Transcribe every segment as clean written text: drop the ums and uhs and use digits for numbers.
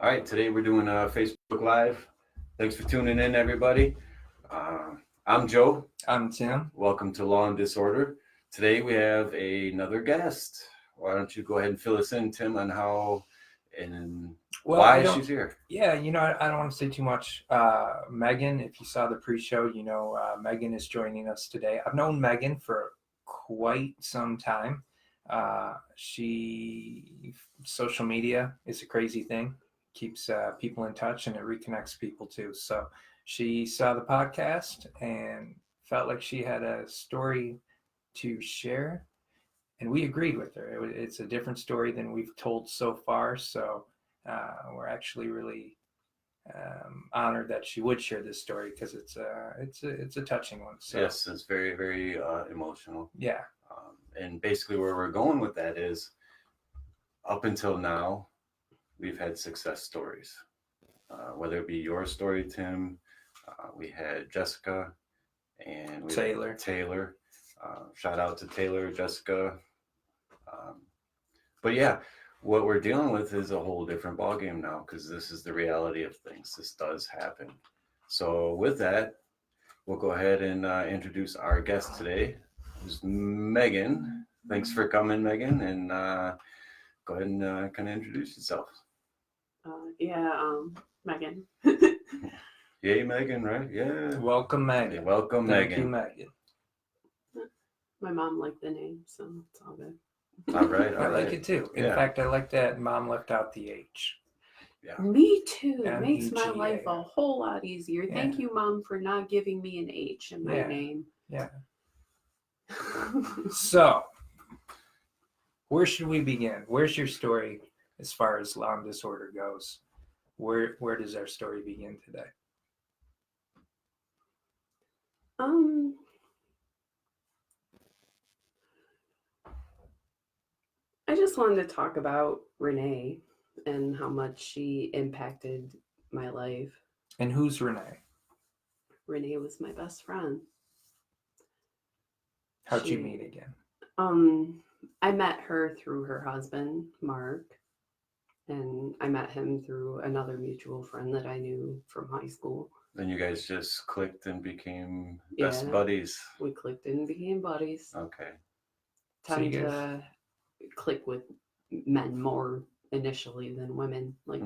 All right, today we're doing Facebook Live. Thanks for tuning in, everybody. I'm Joe. I'm Tim. Welcome to Law and Disorder. Today we have another guest. Why don't you go ahead and fill us in, Tim, on how and why she's here? Yeah, I don't want to say too much. Megan, if you saw the pre-show, Megan is joining us today. I've known Megan for quite some time. Social media is a crazy thing. Keeps people in touch and it reconnects people too. So she saw the podcast and felt like she had a story to share, and we agreed with her. It's a different story than we've told so far. So we're actually really honored that she would share this story because it's a touching one. So, yes, it's very, very emotional. Yeah. And basically where we're going with that is, up until now, we've had success stories, whether it be your story, Tim. We had Jessica and Taylor. Shout out to Taylor, Jessica. But yeah, what we're dealing with is a whole different ballgame now because this is the reality of things. This does happen. So with that, we'll go ahead and introduce our guest today, who's Megan. Thanks for coming, Megan, and go ahead and kind of introduce yourself. Megan. Yay, Megan, right? Yeah. Welcome, Megan. Yeah, welcome, Thank Megan. you, Megan. My mom liked the name, so it's all good. All right. I like it too. In fact, I like that mom left out the H. Yeah. Me too. It makes M-E-G-A. my life a whole lot easier. Yeah. Thank you, Mom, for not giving me an H in my name. Yeah. So, where should we begin? Where's your story as far as law and disorder goes? Where does our story begin today? I just wanted to talk about Rene and how much she impacted my life. And who's Rene? Rene was my best friend. How'd you meet again? I met her through her husband, Mark, and I met him through another mutual friend that I knew from high school. Then you guys just clicked and became best buddies. We clicked and became buddies. Okay. Tend to click with men more initially than women. Like,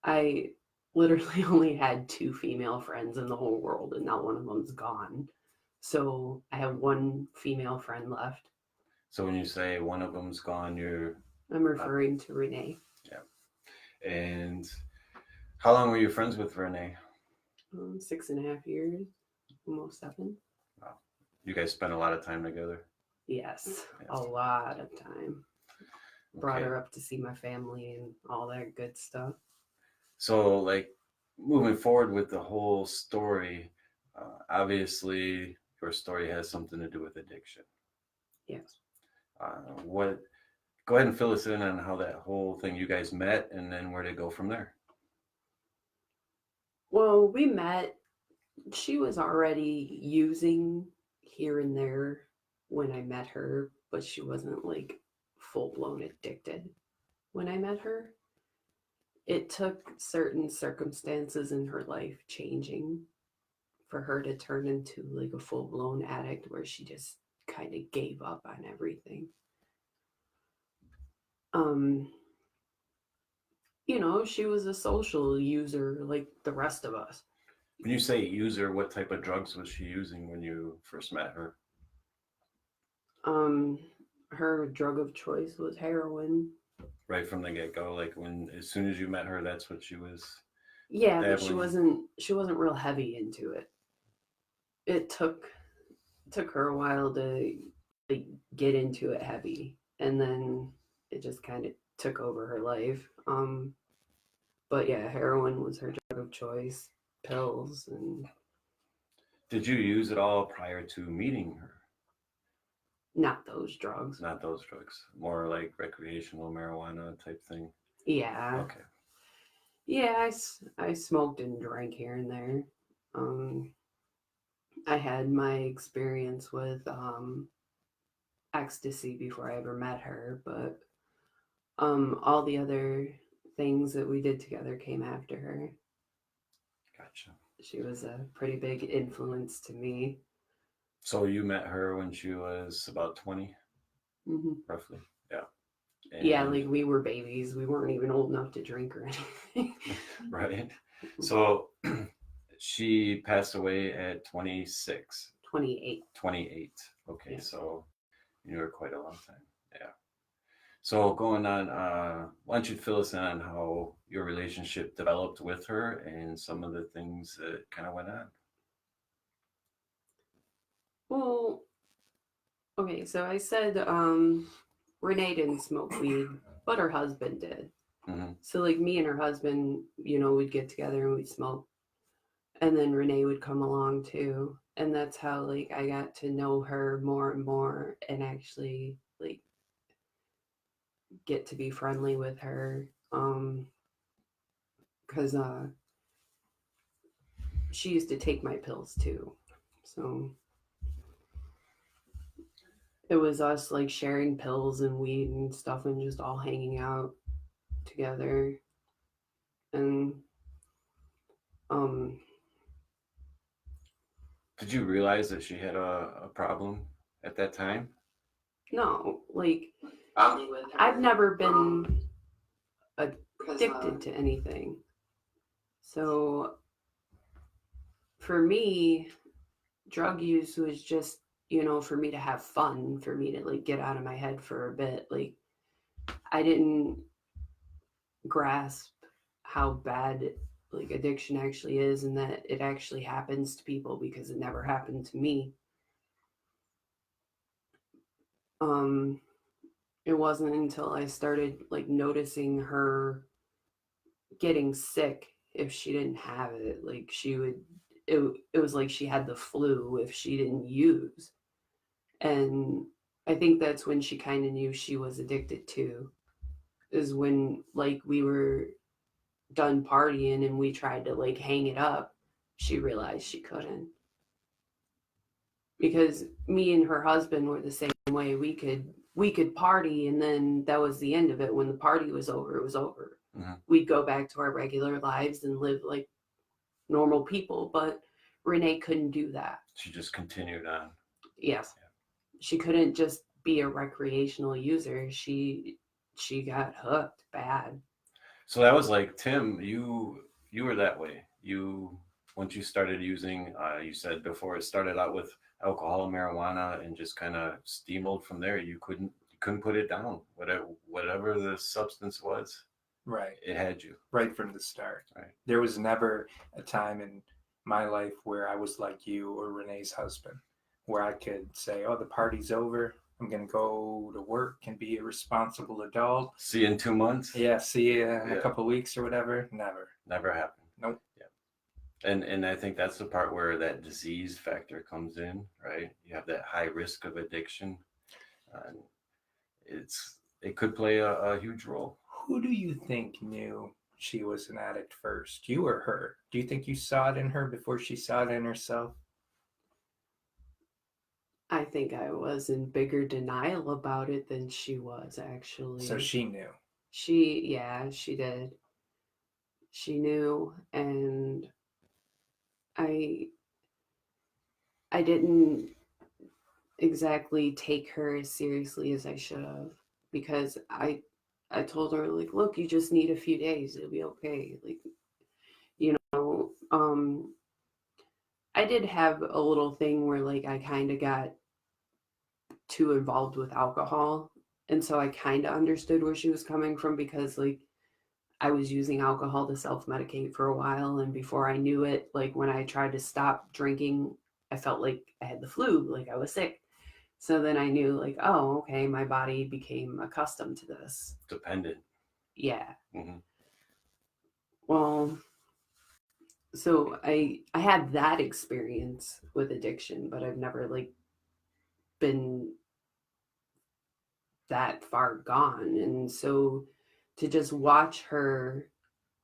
I literally only had 2 female friends in the whole world, and now one of them's gone. So I have 1 female friend left. So when you say one of them's gone, I'm referring to Rene. Yeah. And how long were you friends with Rene? 6.5 years, almost 7. Wow. You guys spent a lot of time together? Yes. A lot of time. Brought her up to see my family and all that good stuff. So, like, moving forward with the whole story, obviously your story has something to do with addiction. Yes. Go ahead and fill us in on how that whole thing, you guys met, and then where to go from there. Well, we met. She was already using here and there when I met her, but she wasn't like full-blown addicted when I met her. It took certain circumstances in her life changing for her to turn into like a full-blown addict where she just kind of gave up on everything. She was a social user like the rest of us. When you say user, what type of drugs was she using when you first met her? Her drug of choice was heroin. Right from the get-go, like as soon as you met her, that's what she was. Yeah, but she wasn't real heavy into it. It took her a while to like get into it heavy, and then it just kind of took over her life. But yeah, heroin was her drug of choice, pills. And did you use it all prior to meeting her? Not those drugs. Not those drugs. More like recreational marijuana type thing. Yeah. Okay. Yeah, I smoked and drank here and there. I had my experience with ecstasy before I ever met her, but all the other things that we did together came after her. Gotcha. She was a pretty big influence to me. So you met her when she was about 20, Hmm. roughly? Yeah. Yeah, And- like we were babies. We weren't even old enough to drink or anything. right. So she passed away at 26. 28. 28. Okay, Yeah. so you were quite a long time. Yeah. So going on, why don't you fill us in on how your relationship developed with her and some of the things that kind of went on? Well, okay, so I said Renee didn't smoke weed, but her husband did. Mm-hmm. So like me and her husband, we'd get together and we'd smoke. And then Renee would come along too. And that's how like I got to know her more and more and actually like get to be friendly with her. Because she used to take my pills too. So it was us like sharing pills and weed and stuff and just all hanging out together. And Did you realize that she had a problem at that time? no, like I've never been addicted to anything. So for me, drug use was just, for me to have fun, for me to like get out of my head for a bit. Like I didn't grasp how bad like addiction actually is and that it actually happens to people because it never happened to me. It wasn't until I started like noticing her getting sick if she didn't have it. Like it was like she had the flu if she didn't use. And I think that's when she kind of knew she was addicted too, is when like we were done partying and we tried to like hang it up. She realized she couldn't. Because me and her husband were the same way. We could party and then that was the end of it. When the party was over, it was over. Mm-hmm. We'd go back to our regular lives and live like normal people, but Renee couldn't do that. She just continued on. Yes. She couldn't just be a recreational user. She got hooked bad. So that was like Tim. You were that way. Once you started using, you said before it started out with alcohol and marijuana and just kind of steamrolled from there. You couldn't put it down. Whatever the substance was, Right. it had you. Right from the start. Right. There was never a time in my life where I was like you or Renee's husband, where I could say, oh, the party's over. I'm going to go to work and be a responsible adult. See you in 2 months. Yeah, see you in a couple of weeks or whatever. Never happened. Nope. Yeah. And I think that's the part where that disease factor comes in, right? You have that high risk of addiction. It could play a huge role. Who do you think knew she was an addict first, you or her? Do you think you saw it in her before she saw it in herself? I think I was in bigger denial about it than she was actually. So she knew. She did. She knew, and I didn't exactly take her as seriously as I should have, because I told her like, look, you just need a few days, it'll be okay. Like, I did have a little thing where like I kind of got too involved with alcohol, and so I kind of understood where she was coming from, because like I was using alcohol to self-medicate for a while, and before I knew it, like when I tried to stop drinking, I felt like I had the flu, like I was sick. So then I knew like, oh, okay, my body became accustomed to this. Dependent. Yeah. Mm-hmm. Well, so I had that experience with addiction, but I've never like been that far gone. And so to just watch her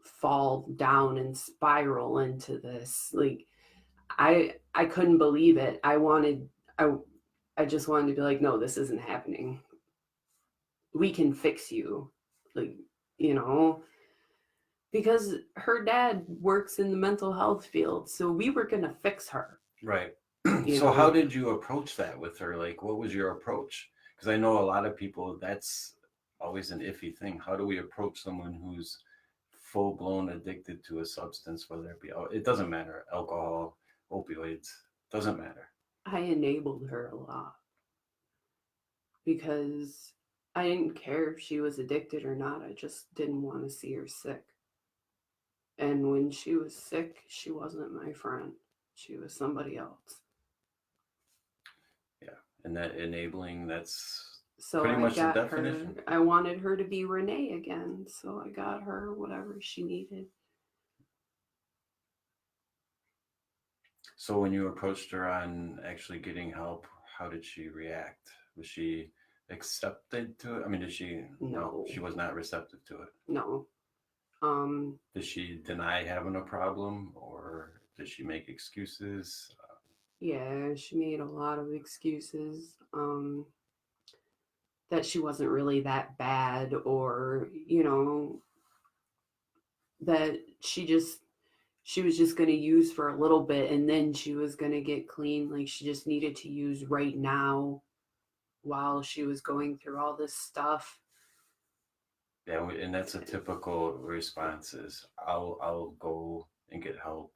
fall down and spiral into this, like I couldn't believe it. I just wanted to be like, no, this isn't happening. We can fix you. Like, Because her dad works in the mental health field, so we were gonna fix her. Right. You So how know? did you approach that with her? Like, what was your approach? Because I know a lot of people, that's always an iffy thing. How do we approach someone who's full blown addicted to a substance, whether it be, it doesn't matter, alcohol, opioids, doesn't matter. I enabled her a lot because I didn't care if she was addicted or not. I just didn't want to see her sick. And when she was sick, she wasn't my friend. She was somebody else. Yeah. And that enabling, that's So pretty I much the got definition. her, I wanted her to be Rene again. So I got her whatever she needed. So when you approached her on actually getting help, how did she react? Was she accepted to it? I mean, did she? No. She was not receptive to it. No. Did she deny having a problem, or did she make excuses? Yeah, she made a lot of excuses. That she wasn't really that bad, or, that she was just going to use for a little bit and then she was going to get clean. Like she just needed to use right now while she was going through all this stuff. Yeah, and that's a typical response is I'll go and get help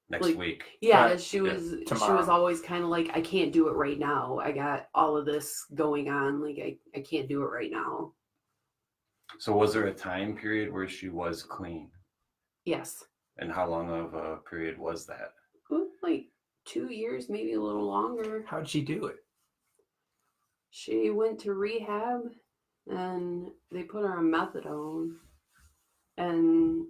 next Like, week. yeah, Right. she was Tomorrow. always kind of like, I can't do it right now. I got all of this going on. Like I can't do it right now. So was there a time period where she was clean? Yes. And how long of a period was that? Like 2 years, maybe a little longer. How'd she do it? She went to rehab and they put her on methadone, and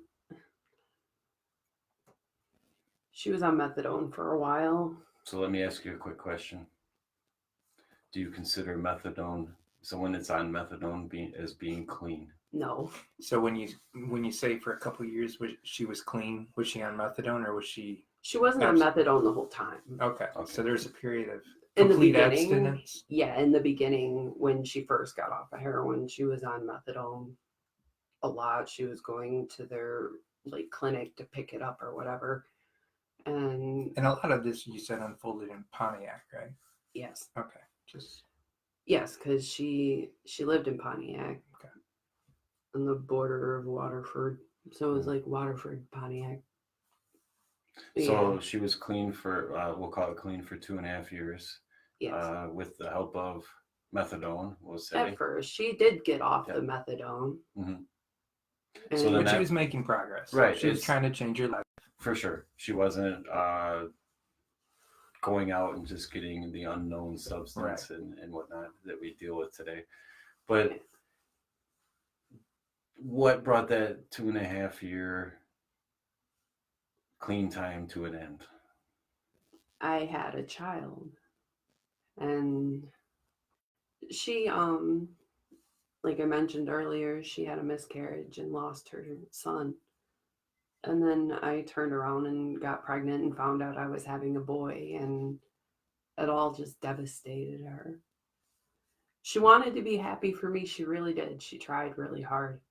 she was on methadone for a while. So let me ask you a quick question. Do you consider methadone, someone that's on methadone, as being clean? No. So when you say for a couple of years she was clean, was she on methadone or was she? She wasn't on methadone the whole time. Okay. So there's a period of In the complete beginning, abstinence. yeah, in the beginning when she first got off of heroin, she was on methadone a lot. She was going to their like clinic to pick it up or whatever. And a lot of this you said unfolded in Pontiac, right? yes. Okay. Just Yes, because she lived in Pontiac. Okay. On the border of Waterford. So it was like Waterford, Pontiac. So she was clean for, we'll call it clean for 2.5 years. Yes. With the help of methadone, we'll say. At first, she did get off the methadone. Mm-hmm. So then she was making progress. Right. She was trying to change her life. For sure. She wasn't going out and just getting the unknown substance and whatnot that we deal with today. But what brought that 2.5 year clean time to an end? I had a child, and she, like I mentioned earlier, she had a miscarriage and lost her son. And then I turned around and got pregnant and found out I was having a boy, and it all just devastated her. She wanted to be happy for me. She really did. She tried really hard.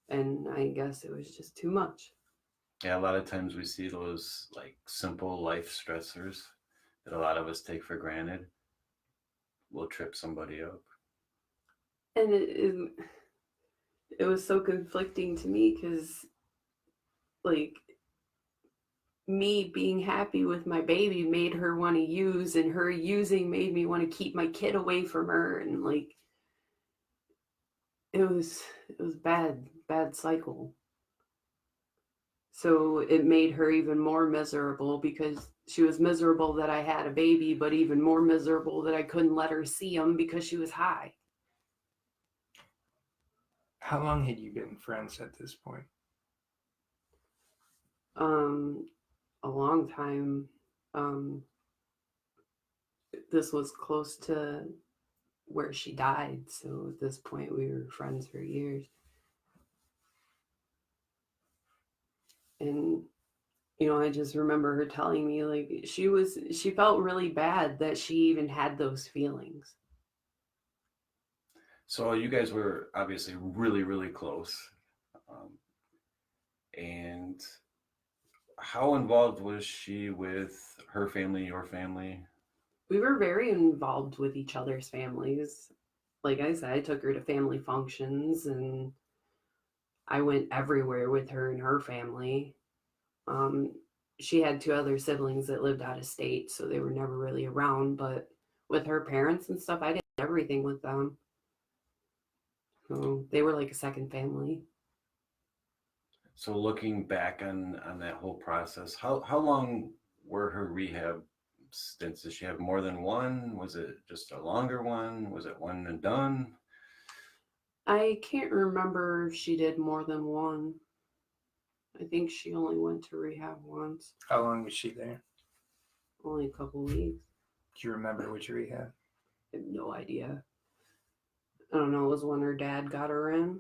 And I guess it was just too much. Yeah, a lot of times we see those like simple life stressors that a lot of us take for granted will trip somebody up. And it was so conflicting to me because, like, me being happy with my baby made her want to use, and her using made me want to keep my kid away from her, and like it was bad cycle. So it made her even more miserable because she was miserable that I had a baby, but even more miserable that I couldn't let her see him because she was high. How long had you been friends at this point? A long time. This was close to where she died, so at this point we were friends for years. And I just remember her telling me like she felt really bad that she even had those feelings. So you guys were obviously really, really close. how involved was she with her family, your family? We were very involved with each other's families. Like I said, I took her to family functions and I went everywhere with her and her family. Um, she had two other siblings that lived out of state, so they were never really around. But with her parents and stuff, I did everything with them. So they were like a second family. So looking back on that whole process, how long were her rehab stints? Did she have more than one? Was it just a longer one? Was it one and done? I can't remember if she did more than one. I think she only went to rehab once, How long was she there? only a couple weeks. Do you remember which rehab? I have no idea. I don't know. It was when her dad got her in.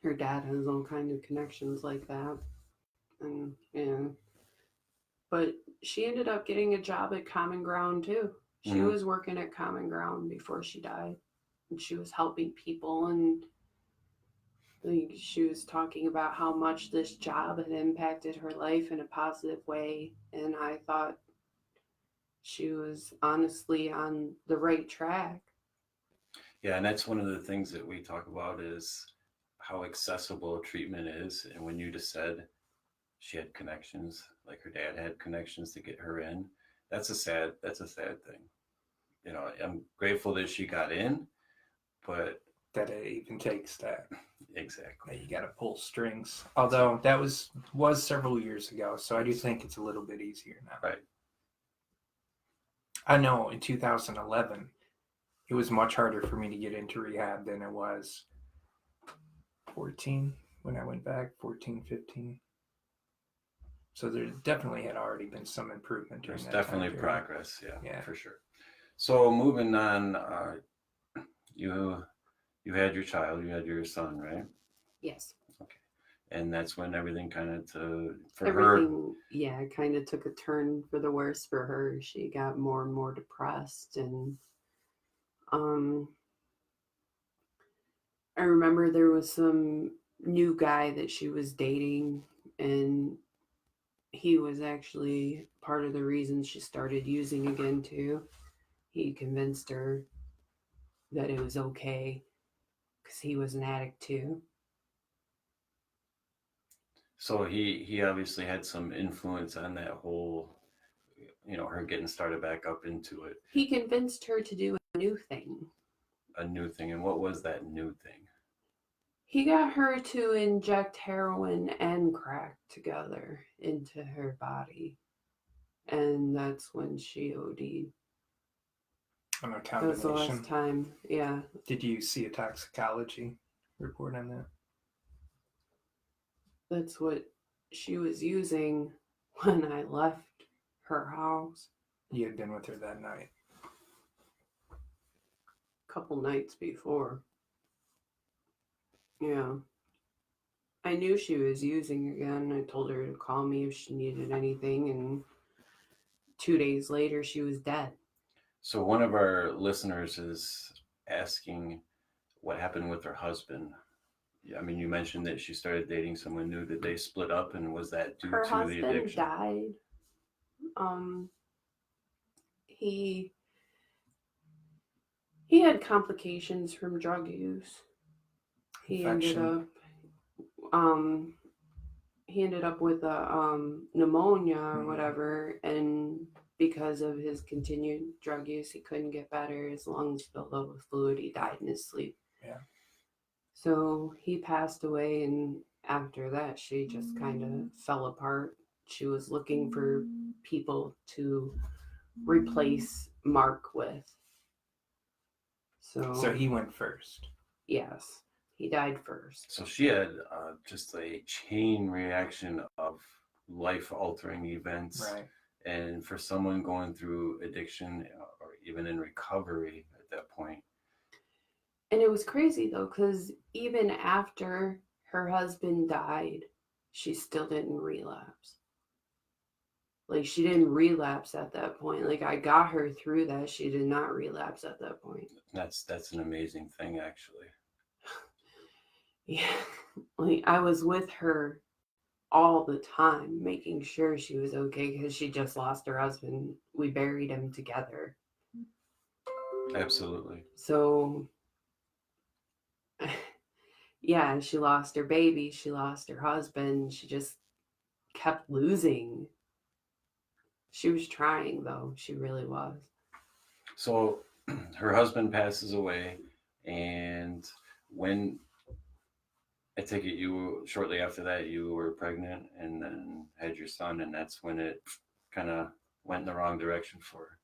Her dad has all kind of connections like that. And yeah. But she ended up getting a job at Common Ground too. She Mhm. was working at Common Ground before she died. And she was helping people, and like she was talking about how much this job had impacted her life in a positive way. And I thought she was honestly on the right track. Yeah, and that's one of the things that we talk about is how accessible treatment is. And when you just said she had connections, like her dad had connections to get her in, that's a sad thing. You know, I'm grateful that she got in, but That it even takes that. exactly. That you got to pull strings. Although that was several years ago, so I do think it's a little bit easier now. Right. I know in 2011, it was much harder for me to get into rehab than it was 14 when I went back, 14, 15. So there definitely had already been some improvement during There's that definitely time period. progress, Yeah. for sure. So moving on, you had your child, you had your son, right? Yes. Okay. And that's when everything kind of for her. Everything, yeah, kind of took a turn for the worse for her. She got more and more depressed, and I remember there was some new guy that she was dating, and he was actually part of the reason she started using again too. He convinced her that it was okay because he was an addict too. So he obviously had some influence on that whole, her getting started back up into it. He convinced her to do a new thing. A new thing. And what was that new thing? He got her to inject heroin and crack together into her body. And that's when she OD'd. On a That combination. was the last time, yeah. Did you see a toxicology report on that? That's what she was using when I left her house You had been with her that night. a couple nights before. Yeah. I knew she was using again. I told her to call me if she needed anything, and 2 days later she was dead. So one of our listeners is asking what happened with her husband. I mean, you mentioned that she started dating someone new. Did they split up, and was that due Her to the husband addiction? died. He had complications from drug use. He ended up with a pneumonia or whatever, and because of his continued drug use, he couldn't get better. His lungs filled up with fluid. He died in his sleep. Yeah. So he passed away, and after that, she just kind of fell apart. She was looking for people to replace Mark with. So he went first. Yes, he died first. So she had just a chain reaction of life-altering events. Right. And for someone going through addiction or even in recovery at that point. And it was crazy though, because even after her husband died, she still didn't relapse. Like, she didn't relapse at that point. Like, I got her through that. She did not relapse at that point. That's an amazing thing, actually. Yeah. Like, I was with her all the time, making sure she was okay because she just lost her husband. We buried him together. Absolutely. So, yeah, she lost her baby, she lost her husband, she just kept losing. She was trying, though, she really was. So her husband passes away, and when I take it you shortly after that you were pregnant and then had your son, and that's when it kind of went in the wrong direction for her.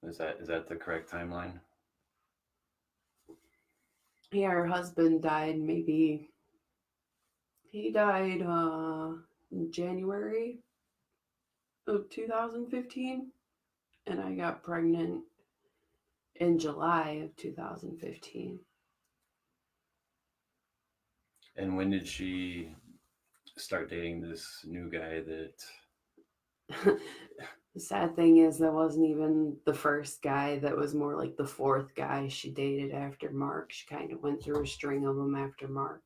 Is that the correct timeline? Yeah, her husband died he died in January of 2015, and I got pregnant in July of 2015. And when did she start dating this new guy that The sad thing is that wasn't even the first guy. That was more like the fourth guy she dated after Mark. She kind of went through a string of them after Mark.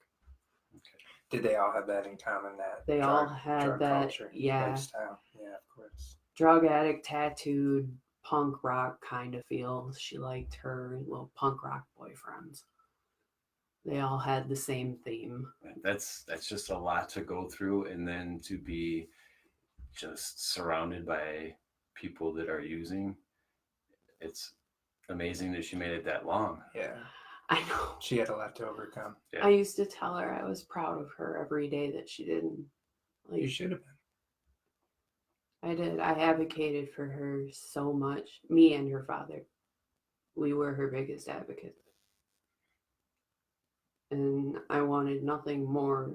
Did they all have that in common? That They all had drug that, culture, yeah. lifestyle. Yeah, of course. Drug addict, tattooed, punk rock kind of feel. She liked her little punk rock boyfriends. They all had the same theme. that's just a lot to go through, and then to be just surrounded by people that are using. It's amazing that she made it that long. Yeah, I know. she had a lot to overcome. Yeah. I used to tell her I was proud of her every day that she didn't. Like, You should have been. I did. I advocated for her so much. Me and her father. We were her biggest advocates. And I wanted nothing more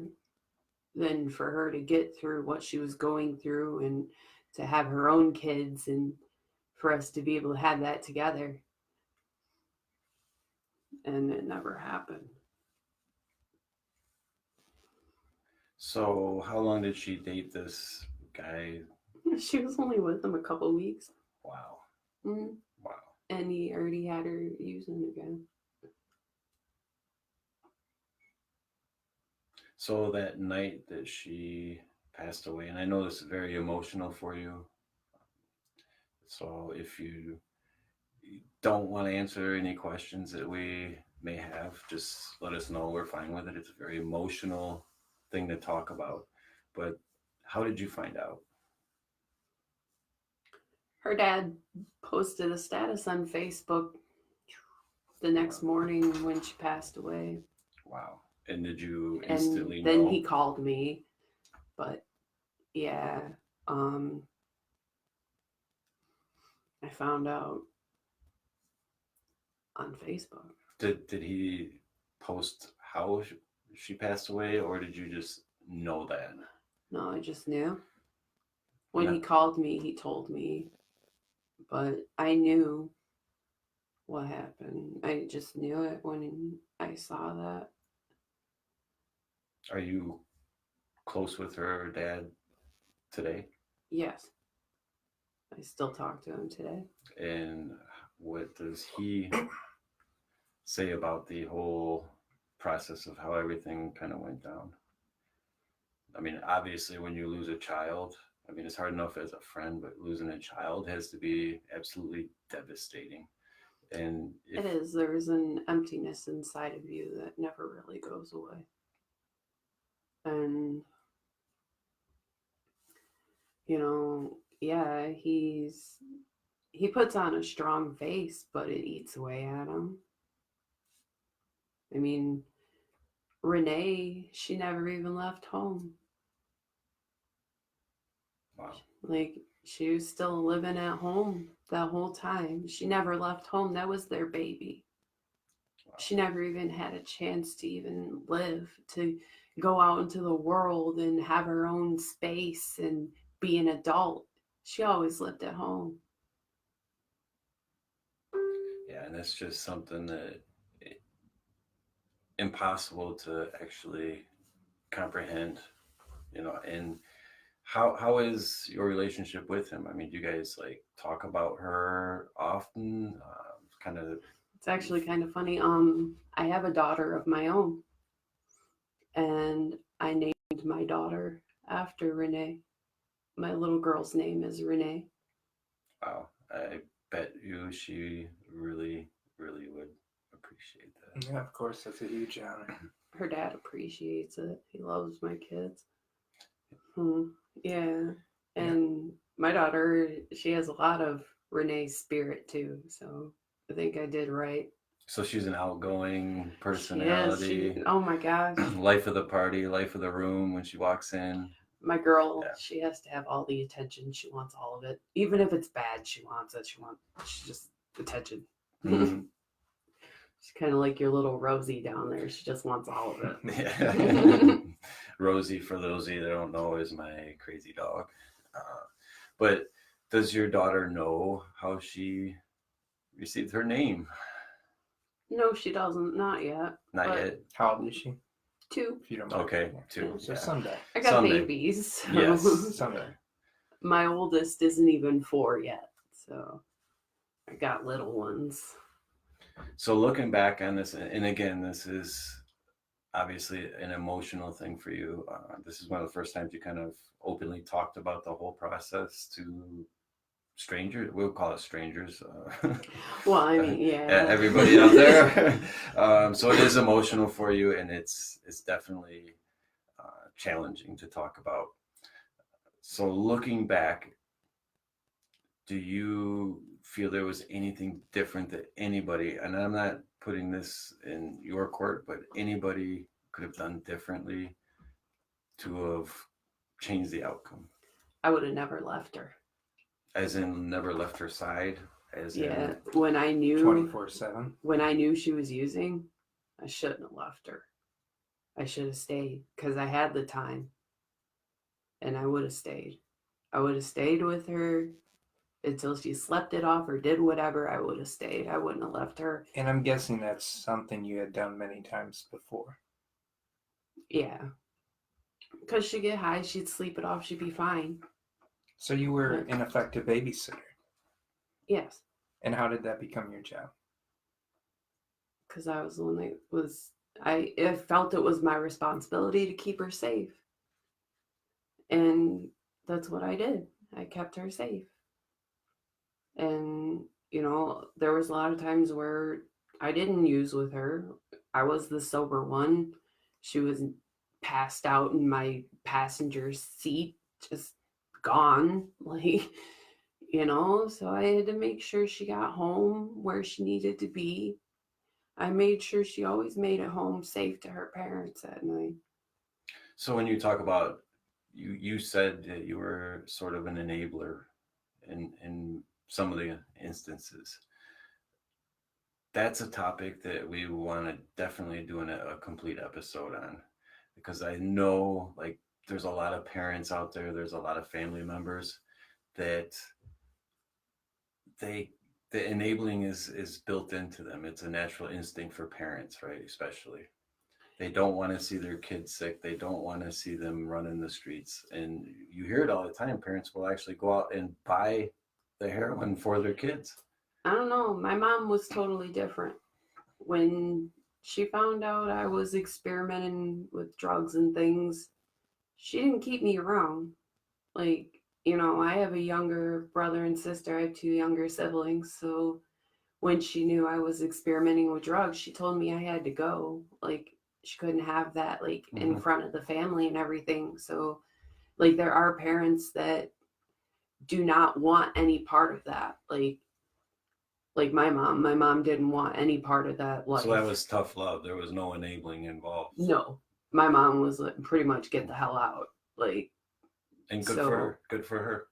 than for her to get through what she was going through and to have her own kids and for us to be able to have that together. And it never happened. So how long did she date this guy? She was only with him a couple weeks. Wow. Mm-hmm. Wow. And he already had her using again. So that night that she passed away, and I know this is very emotional for you. So if you don't want to answer any questions that we may have, just let us know. We're fine with it. It's a very emotional thing to talk about. But how did you find out? Her dad posted a status on Facebook the next morning when she passed away. Wow. And did you instantly and then know? he called me. But yeah, I found out on Facebook. Did he post how she passed away, or did you just know that? No, I just knew. When Yeah. he called me, he told me. But I knew what happened. I just knew it when I saw that. Are you close with her dad today? Yes. I still talk to him today. And what does he say about the whole process of how everything kind of went down? I mean, obviously, when you lose a child, I mean, it's hard enough as a friend, but losing a child has to be absolutely devastating. And It is. There's an emptiness inside of you that never really goes away. And, yeah, he puts on a strong face, but it eats away at him. I mean, Rene, she never even left home. wow. Like, she was still living at home that whole time. She never left home. That was their baby. Wow. She never even had a chance to even live, to go out into the world and have her own space and be an adult. She always lived at home. Yeah, and that's just something that impossible to actually comprehend, and how is your relationship with him? I mean, do you guys like talk about her often? Kind of. It's actually kind of funny. I have a daughter of my own, and I named named my daughter after Rene. My little girl's name is Rene. Wow. I bet you she really, really would appreciate that. Yeah, of course, that's a huge honor. Her dad appreciates it. He loves my kids. Yeah. And my daughter, she has a lot of Renee's spirit too. So I think I did right. So she's an outgoing She is. personality. Oh my gosh. Life of the party, life of the room when she walks in. My girl, Yeah. she has to have all the attention. She wants all of it. Even if it's bad, she wants it. She's just attention. Mhm. She's kind of like your little Rosie down there. She just wants all of it. Yeah. Rosie, for those of you that don't know, is my crazy dog. But does your daughter know how she received her name? No, she doesn't. Not yet. Not But yet. How old is she? 2. If you don't mind. Okay, Yeah. 2. So Yeah. someday. I got Someday. babies. So. Yes. Someday. My oldest isn't even 4 yet. So I got little ones. So looking back on this, and again, this is obviously an emotional thing for you. This is one of the first times you kind of openly talked about the whole process to strangers. We'll call it strangers. Well, I mean, yeah. Everybody out there. So it is emotional for you, and it's definitely challenging to talk about. So looking back, do you feel there was anything different that anybody, and I'm not putting this in your court, but anybody could have done differently to have changed the outcome? I would have never left her. As in never left her side? As Yeah. in, When I knew 24/7. when I knew she was using, I shouldn't have left her. I should have stayed because I had the time. And I would have stayed. I would have stayed with her until she slept it off or did whatever. I would have stayed. I wouldn't have left her. And I'm guessing that's something you had done many times before. Yeah. Because she'd get high, she'd sleep it off, she'd be fine. So you were an ineffective babysitter. Yes. And how did that become your job? Because I was the one that was, I felt it was my responsibility to keep her safe. And that's what I did. I kept her safe. And, there was a lot of times where I didn't use with her. I was the sober one. She was passed out in my passenger seat, just gone. So I had to make sure she got home where she needed to be. I made sure she always made it home safe to her parents at night. so when you talk about, you said that you were sort of an enabler in some of the instances. That's a topic that we want to definitely do a complete episode on, because I know there's a lot of parents out there, there's a lot of family members that the enabling is built into them. It's a natural instinct for parents, right? Especially they don't want to see their kids sick. They don't want to see them run in the streets. And you hear it all the time. Parents will actually go out and buy the heroin for their kids. I don't know. My mom was totally different. When she found out I was experimenting with drugs and things, she didn't keep me around. I have a younger brother and sister. I have 2 younger siblings. So when she knew I was experimenting with drugs, she told me I had to go. She couldn't have that in front of the family and everything. So there are parents that do not want any part of that. Like my mom didn't want any part of that life. So that was tough love. There was no enabling involved. No, my mom was pretty much get the hell out. And good for her.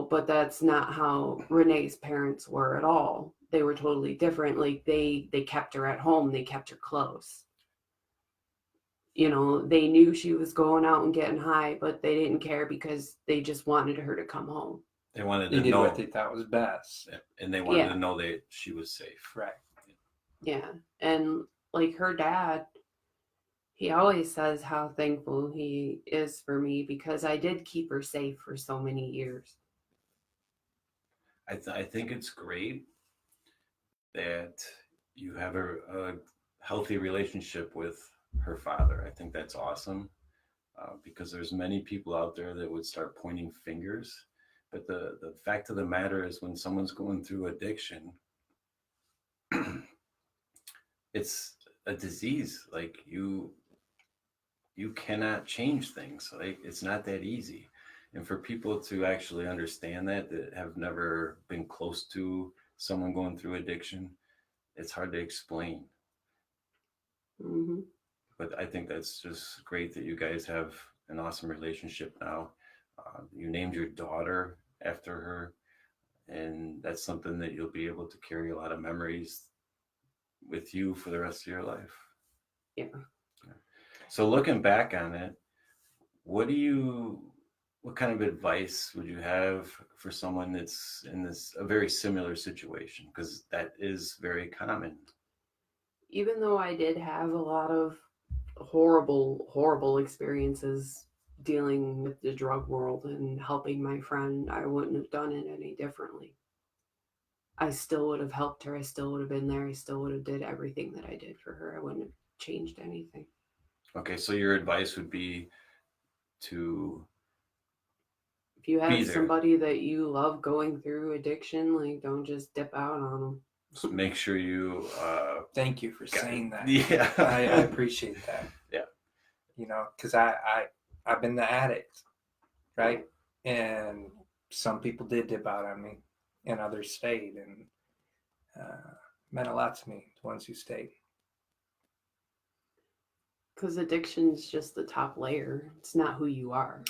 But that's not how Renee's parents were at all. They were totally different. They kept her at home. They kept her close. They knew she was going out and getting high, but they didn't care because they just wanted her to come home. They wanted They to did know what they thought was best. and they wanted to know that she was safe. Right. Yeah. And her dad, he always says how thankful he is for me because I did keep her safe for so many years. I think it's great that you have a healthy relationship with her father. I think that's awesome. because there's many people out there that would start pointing fingers. But the fact of the matter is, when someone's going through addiction, it's a disease. Like you cannot change things. Like it's not that easy. And for people to actually understand that have never been close to someone going through addiction, it's hard to explain. Hmm. But I think that's just great that you guys have an awesome relationship now. You named your daughter after her, and that's something that you'll be able to carry a lot of memories with you for the rest of your life. Yeah. So looking back on it, what kind of advice would you have for someone that's in a very similar situation? Because that is very common. Even though I did have a lot of horrible experiences dealing with the drug world and helping my friend, I wouldn't have done it any differently. I still would have helped her. I still would have been there. I still would have did everything that I did for her. I wouldn't have changed anything. Okay, so your advice would be to If you be have there. somebody that you love going through addiction, like, don't just dip out on them. Just make sure you Thank you for saying that. Yeah. I appreciate that. Yeah. You know, because I've been the addict, right? And some people did dip out on me, and others stayed, and meant a lot to me, the ones who stayed. Because addiction's just the top layer. It's not who you are.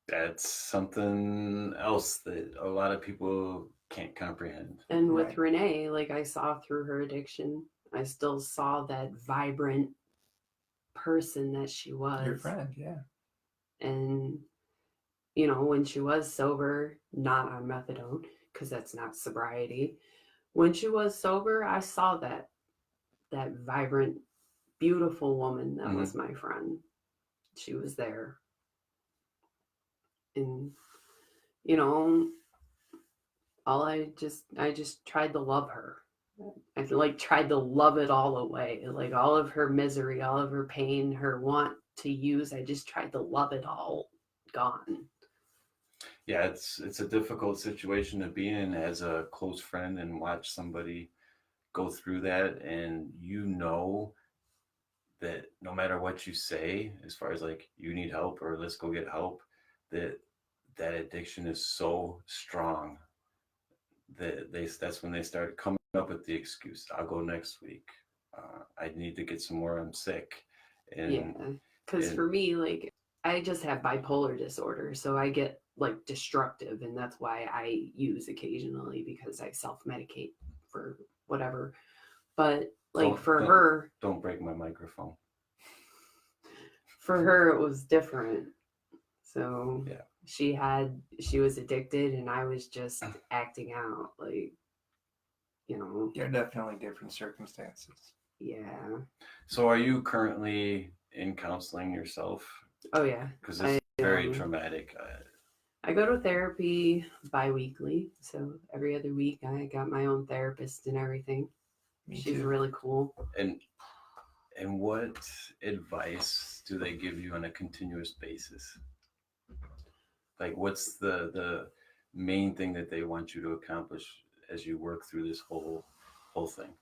That's something else that a lot of people can't comprehend. And with Right. Rene, like, I saw through her addiction, I still saw that vibrant person that she was. Your friend, yeah. And, you know, when she was sober, not on methadone, because that's not sobriety. When she was sober, I saw that vibrant, beautiful woman that was my friend. She was there. And, you know, I just tried to love her. I like tried to love it all away. Like all of her misery, all of her pain, her want to use, I just tried to love it all gone. Yeah, it's a difficult situation to be in as a close friend and watch somebody go through that, and you know that no matter what you say, as far as like you need help or let's go get help, that addiction is so strong that that's when they start coming up with the excuse. I'll go next week. I need to get some more. I'm sick. And yeah, because for me, like, I just have bipolar disorder, so I get like destructive, and that's why I use occasionally, because I self-medicate for whatever. But like her, don't break my microphone. For her, it was different. So yeah, she was addicted, and I was just acting out, like, you know. There are definitely different circumstances. Yeah. So are you currently in counseling yourself? Oh yeah. Because it's very traumatic. I go to therapy bi-weekly, so every other week I got my own therapist and everything. She's really cool. And what advice do they give you on a continuous basis? Like, what's the main thing that they want you to accomplish as you work through this whole thing?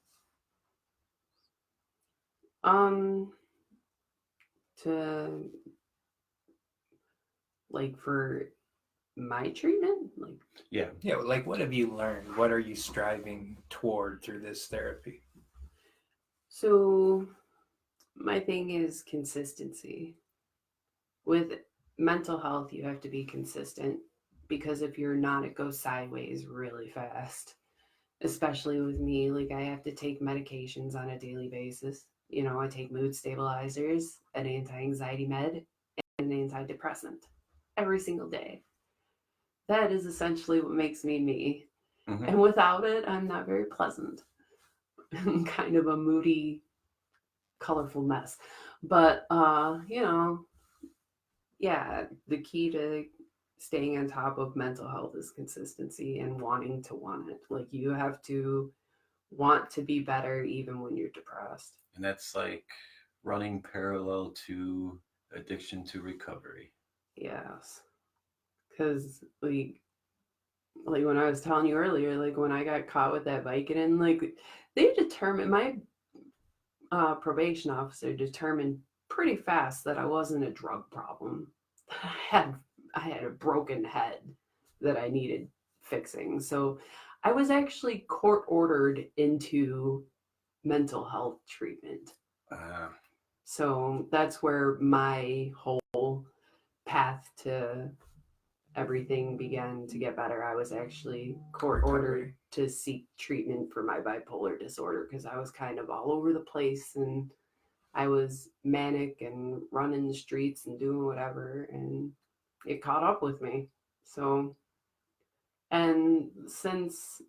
To, like, for my treatment, like, yeah, like, what have you learned? What are you striving toward through this therapy? So my thing is consistency. With mental health, you have to be consistent, because if you're not, it goes sideways really fast. Especially with me, like, I have to take medications on a daily basis. You know, I take mood stabilizers, an anti-anxiety med, and an antidepressant every single day. That is essentially what makes me me. Mm-hmm. And without it, I'm not very pleasant. I'm kind of a moody, colorful mess. But, you know, yeah, the key to staying on top of mental health is consistency and wanting to want it. Like, you have to want to be better even when you're depressed. And that's like running parallel to addiction to recovery. Yes. Because, like when I was telling you earlier, like when I got caught with that Vicodin, like they determined, my probation officer determined pretty fast that I wasn't a drug problem. I had a broken head that I needed fixing. So I was actually court ordered into mental health treatment. So that's where my whole path to everything began to get better. I was actually court ordered to seek treatment for my bipolar disorder because I was kind of all over the place and I was manic and running the streets and doing whatever, and it caught up with me. So, and since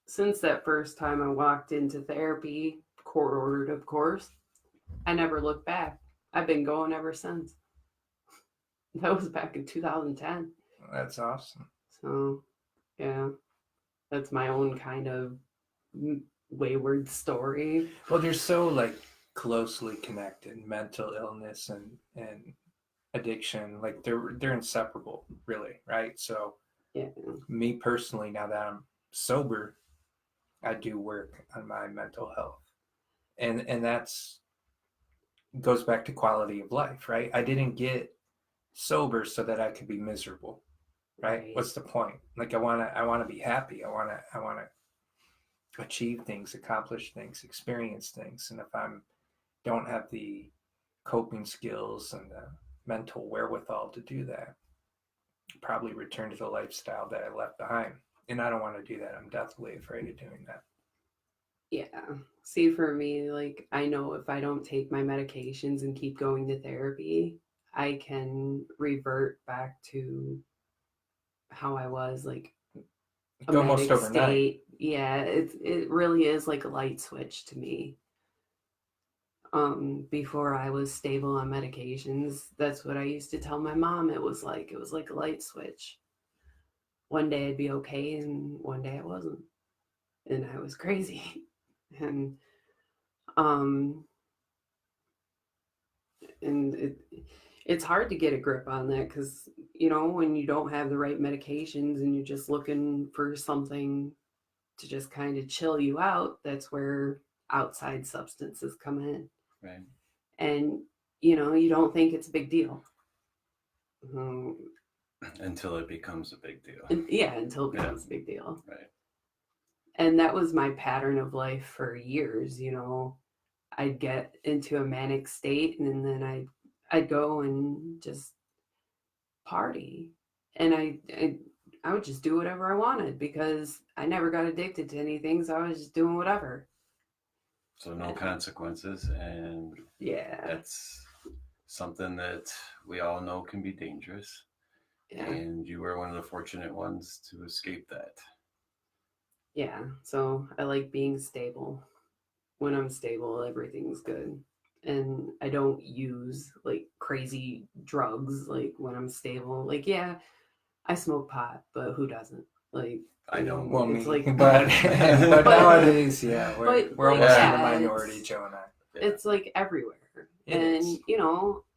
that first time I walked into therapy, court ordered, of course, I never looked back. I've been going ever since. That was back in 2010. That's awesome. So, yeah, that's my own kind of wayward story. Well, they're so like closely connected, mental illness and addiction, like they're inseparable, really, right? So Yeah. me personally, now that I'm sober, I do work on my mental health. And that's goes back to quality of life, right? I didn't get sober so that I could be miserable, right? What's the point? Like I wanna be happy. I wanna achieve things, accomplish things, experience things. And if I'm don't have the coping skills and the mental wherewithal to do that, probably return to the lifestyle that I left behind. And I don't want to do that. I'm deathly afraid of doing that. Yeah. See, for me, like, I know if I don't take my medications and keep going to therapy, I can revert back to how I was, like, a Almost manic overnight. state. Yeah, it really is like a light switch to me. Before I was stable on medications, that's what I used to tell my mom. It was like a light switch. One day I'd be okay, and one day I wasn't, and I was crazy. And and it's hard to get a grip on that because when you don't have the right medications and you're just looking for something to just kind of chill you out, that's where outside substances come in. Right. And you don't think it's a big deal. Until it becomes a big deal. Until it becomes a big deal. Right. And that was my pattern of life for years. I'd get into a manic state and then I'd go and just party. And I would just do whatever I wanted because I never got addicted to anything, so I was just doing whatever. So no consequences, and that's something that we all know can be dangerous. Yeah. And you were one of the fortunate ones to escape that. Yeah, so I like being stable. When I'm stable, everything's good. And I don't use like crazy drugs like when I'm stable. Like, yeah, I smoke pot, but who doesn't? Like, I don't. Well, it's me, like, but nowadays, yeah, we're almost in the yeah, minority, Joe and I. Yeah. It's like everywhere. It is.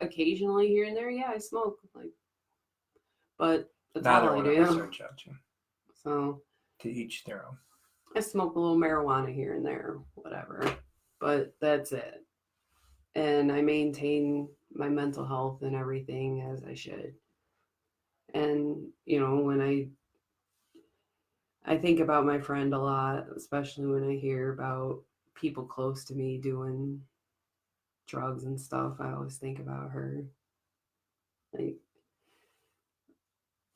Occasionally here and there, yeah, I smoke. Like, but that's Neither all I one do. of us are judging. So To each their own. I smoke a little marijuana here and there, whatever. But that's it. And I maintain my mental health and everything as I should. And, when I think about my friend a lot, especially when I hear about people close to me doing drugs and stuff, I always think about her. Like,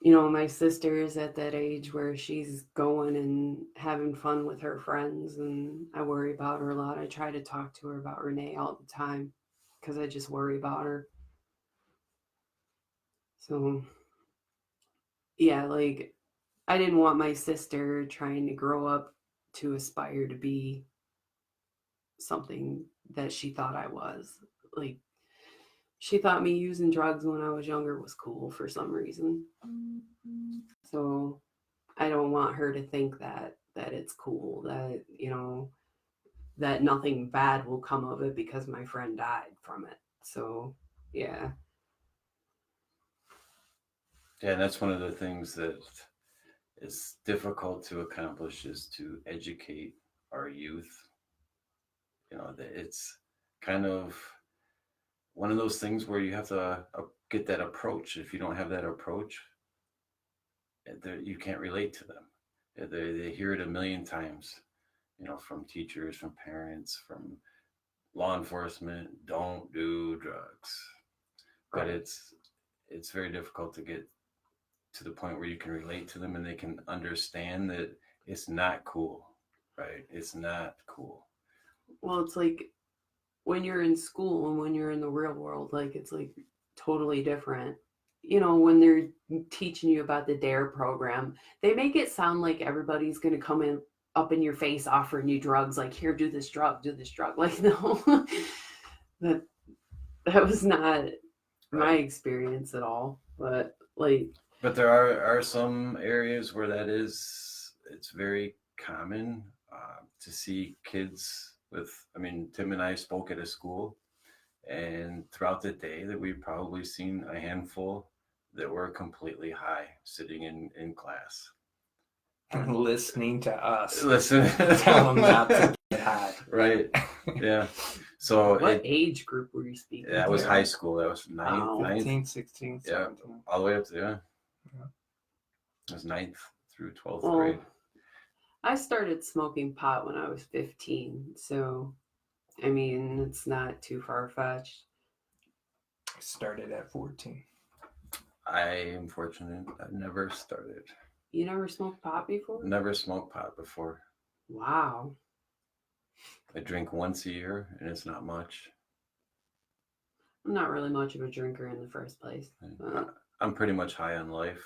my sister is at that age where she's going and having fun with her friends, and I worry about her a lot. I try to talk to her about Rene all the time because I just worry about her. So, yeah, like, I didn't want my sister trying to grow up to aspire to be something that she thought I was. Like, she thought me using drugs when I was younger was cool for some reason. So I don't want her to think that it's cool, that, that nothing bad will come of it because my friend died from it. So, yeah. Yeah, and that's one of the things that is difficult to accomplish is to educate our youth. That it's kind of one of those things where you have to get that approach. If you don't have that approach, you can't relate to them. They hear it a million times, from teachers, from parents, from law enforcement. Don't do drugs. But Right. it's very difficult to get to the point where you can relate to them and they can understand that it's not cool, right? It's not cool. Well, it's like when you're in school and when you're in the real world, like it's like totally different. When they're teaching you about the DARE program, they make it sound like everybody's going to come in up in your face offering you drugs, like, here, do this drug. Like, no, that was not my experience at all. But there are some areas where it's very common to see kids with, Tim and I spoke at a school, and throughout the day that we've probably seen a handful that were completely high sitting in class. Listening to us. Listen. Tell them not to get high. Right. Yeah. So what age group were you speaking? That was high school. That was ninth. 15, 16, 17. Yeah. All the way up to, Yeah. It was 9th through 12th Well, grade. I started smoking pot when I was 15. So, it's not too far-fetched. I started at 14. I am fortunate. I never started. You never smoked pot before? Never smoked pot before. Wow. I drink once a year, and it's not much. I'm not really much of a drinker in the first place. I'm pretty much high on life.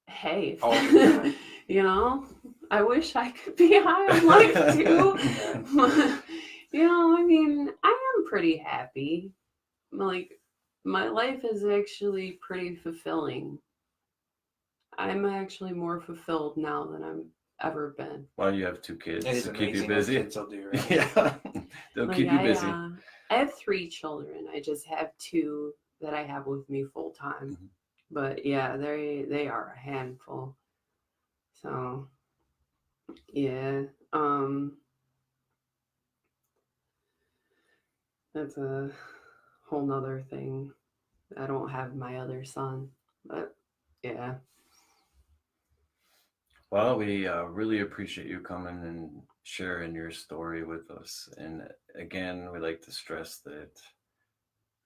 Hey, All the time. I wish I could be high on life too. I am pretty happy. Like, my life is actually pretty fulfilling. I'm actually more fulfilled now than I've ever been. Well, you have 2 kids It is to keep you amazing busy. what kids will do, right? Yeah, they'll keep you busy. I have 3 children. I just have 2 that I have with me full time. Mhm. But yeah, they are a handful. So yeah, that's a whole nother thing. I don't have my other son, but yeah. Well, we really appreciate you coming and sharing your story with us. And again, we like to stress that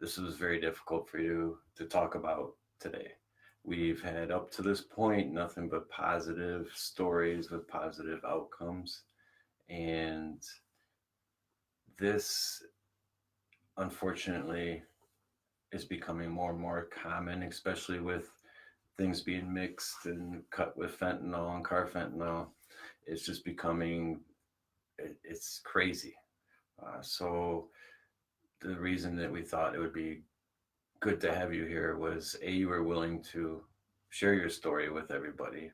this was very difficult for you to talk about today. We've had up to this point nothing but positive stories with positive outcomes. And this, unfortunately, is becoming more and more common, especially with things being mixed and cut with fentanyl and carfentanil. It's just becoming, it's crazy. So the reason that we thought it would be good to have you here was you were willing to share your story with everybody,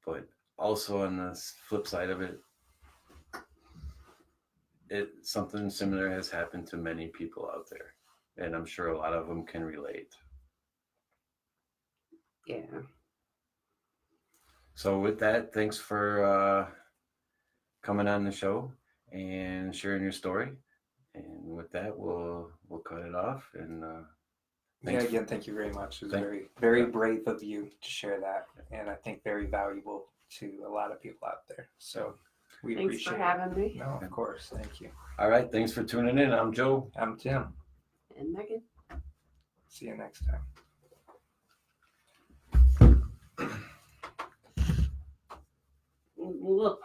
but also on the flip side of it, something similar has happened to many people out there, and I'm sure a lot of them can relate. Yeah. So with that, thanks for coming on the show and sharing your story. And with that, we'll cut it off. And again, thank you very much. It was very brave of you to share that, and I think very valuable to a lot of people out there. So we Thanks appreciate for having me. No, of course. Thank you. All right. Thanks for tuning in. I'm Joe. I'm Tim. And Megan. See you next time. Look.